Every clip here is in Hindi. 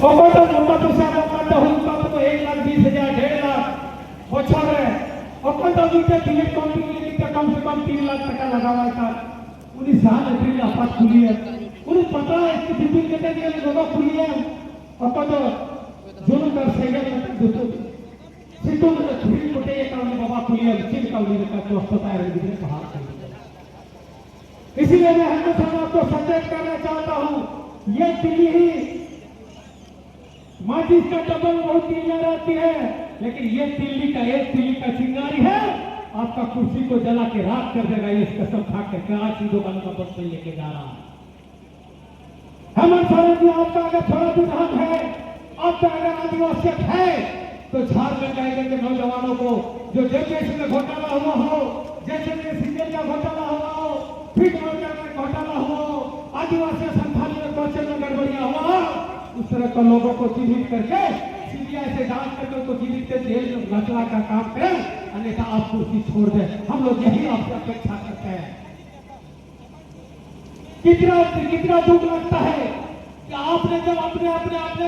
ಒಬ್ಬಟ್ಟು 1,20,000 1,20,000 बचा रहे ಒಬ್ಬಟ್ಟು के टिकट कंपनी के कम से कम 3 लाख टका लगा हुआ था। उन्हें साल अप्रैल आपात खुली है, उन्हें पता है इसकी डिप्टी के लिए लोगों खुली है। ಒಬ್ಬಟ್ಟು ಜೂನ್ कर सेगल दुतो सिद्धू सुप्रीम कोर्ट ये काम बाबा खुली है चिल का उन्हें का तो होता है दिखने बाहर कर। इसीलिए मैं हिंदू समाज को सचेत करना चाहता हूं, ये दिल्ली ही माचिस का डबल बहुत दिल्ली रहती है, लेकिन ये दिल्ली का एक दिल्ली का चिंगारी है, आपका कुर्सी को जला के राख कर देगा। ये कसम खा के क्या चीजों का बस में लेके जा रहा है। हेमंत सोरेन जी, आपका अगर थोड़ा विधान है, आपका अगर आदिवासी है, तो झारखंड जाएंगे नौजवानों को जो जेपीएससी में घोटाला हुआ हो, जैसे सीजन का घोटाला हुआ हो, फिट मोर्चा में घोटाला हुआ हो, आदिवासी संस्थानों में क्वेश्चन में गड़बड़ियां हुआ हो, उस तरह के लोगों को चिन्हित करके सीबीआई से जांच करके उनको जीवित के जेल में घटना का काम करें, अन्यथा आप कुर्सी छोड़ दें। हम लोग यही आपसे अपेक्षा करते हैं। कितना दुख लगता है कि आपने जब अपने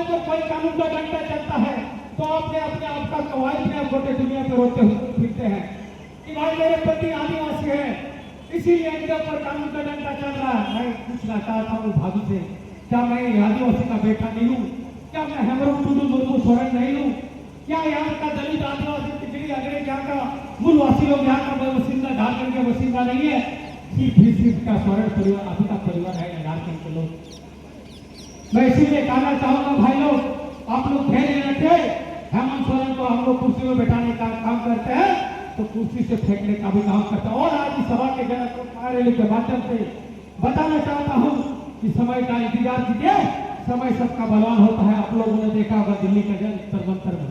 को कोई कानून का डंडा चलता है तो आपने अपने आप का कवाई में छोटे दुनिया पे रोते हुए फिरते हैं कि भाई मेरे पति आदिवासी है, इसीलिए इनके ऊपर कानून का डंडा चल रहा है। मैं पूछना चाहता हूँ भाभी से, क्या मैं आदिवासी का बेटा नहीं हूँ? क्या मैं हेमंत टुडू मुर्मू सोरेन नहीं हूँ? क्या यहाँ का दलित आदिवासी पिछड़ी अंग्रेज यहाँ का मूलवासी लोग यहाँ का वसीला झारखंड के वसीला नहीं है? सिर्फ का सोरेन परिवार अभी का परिवार है झारखंड के लोग। मैं इसीलिए कहना चाहूंगा भाई लोग, आप लोग ध्यान रखे, हेमंत सोरेन को हम लोग कुर्सी में बैठाने का काम करते हैं तो कुर्सी से फेंकने का भी काम करते हैं। और आज इस सभा के जनक कार्यालय के माध्यम से बताना चाहता हूँ कि समय का इंतजार कीजिए, समय सबका बलवान होता है। आप लोगों ने देखा होगा दिल्ली का जंतर मंतर में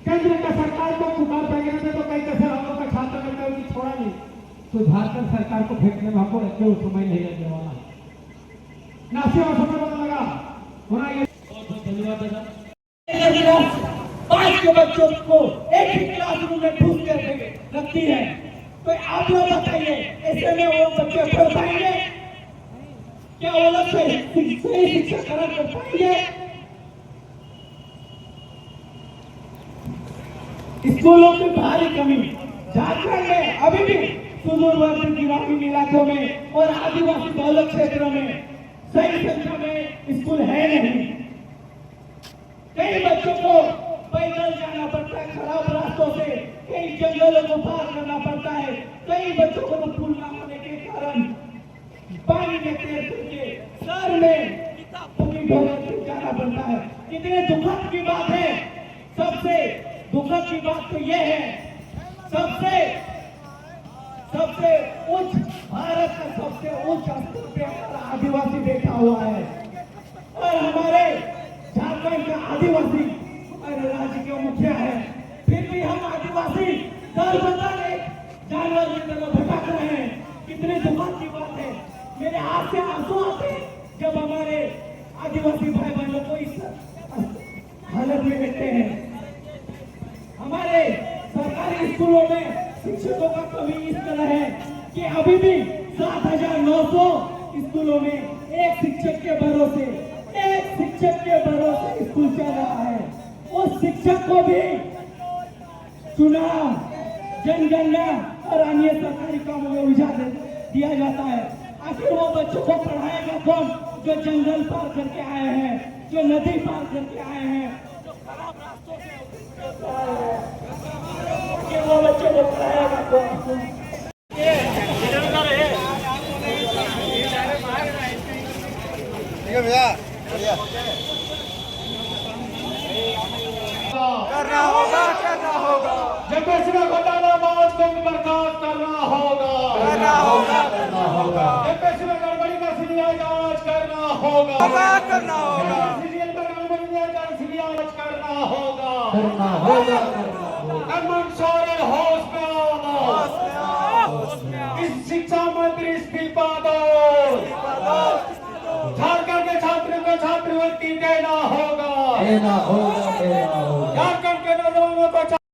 केंद्र का सरकार को पुकार फेंकने में तो कई कसर हम लोग का छात्र करके उनकी छोड़ा नहीं, तो झारखंड सरकार को फेंकने में हमको केवल समय नहीं लगने वाला। नासिया समय लगा होना। ये बहुत बहुत धन्यवाद दादा। 5 के बच्चों को एक ही क्लासरूम में ठूस कर रखती है, तो आप लोग बताइए ऐसे में वो बच्चे पढ़ पाएंगे? क्या वो लोग सही शिक्षा ग्रहण कर पाएंगे? स्कूलों की भारी कमी झारखंड में अभी भी सुदूरवर्ती ग्रामीण इलाकों में और आदिवासी बहुल क्षेत्रों में सही संख्या में स्कूल है नहीं। कई बच्चों को पैदल जाना पड़ता है खराब रास्तों से, कई जंगलों को पार करना पड़ता है, कई बच्चों को पुल न होने के कारण पानी में तैर करके सर में पूरी जाना पड़ता है। कितने दुखद की बात है। सबसे दुखद की बात तो यह है, सबसे उच्च भारत का सबसे उच्च स्तर पे हमारा आदिवासी बैठा हुआ है, और हमारे झारखंड का आदिवासी हमारे राज्य के मुखिया है, फिर भी हम आदिवासी दर बदर एक जानवर की तरह भटक रहे हैं। कितने दुखद की बात है। मेरे हाथ से आंसू आते जब हमारे आदिवासी भाई बहनों को इस हालत में देखते हैं। हमारे सरकारी स्कूलों में शिक्षकों का कमी इस तरह है कि अभी भी 7,900 स्कूलों में एक शिक्षक के भरोसे स्कूल चल रहा है। उस शिक्षक को भी चुनाव, जनगणना और अन्य सरकारी कामों में उलझा दिया जाता है। आखिर वो बच्चों को पढ़ाएगा कौन जो जंगल पार करके आए हैं, जो नदी पार करके आए हैं, जो खराब रास्तों से वो बच्चों को पढ़ाएगा कौन? करना होगा जेपीएससी का घोटाला बहुत बर्खास्त करना होगा जेपीएससी में गड़बड़ी का सीबीआई जांच करना होगा सीरियल पर गड़बड़ी का सीबीआई जांच करना होगा हेमंत सोरेन होश में आओ। इस शिक्षा मंत्री इस्तीफा दो। झारखंड के छात्रों को छात्रवृत्ति देना होगा। झारखंड के नौजवानों को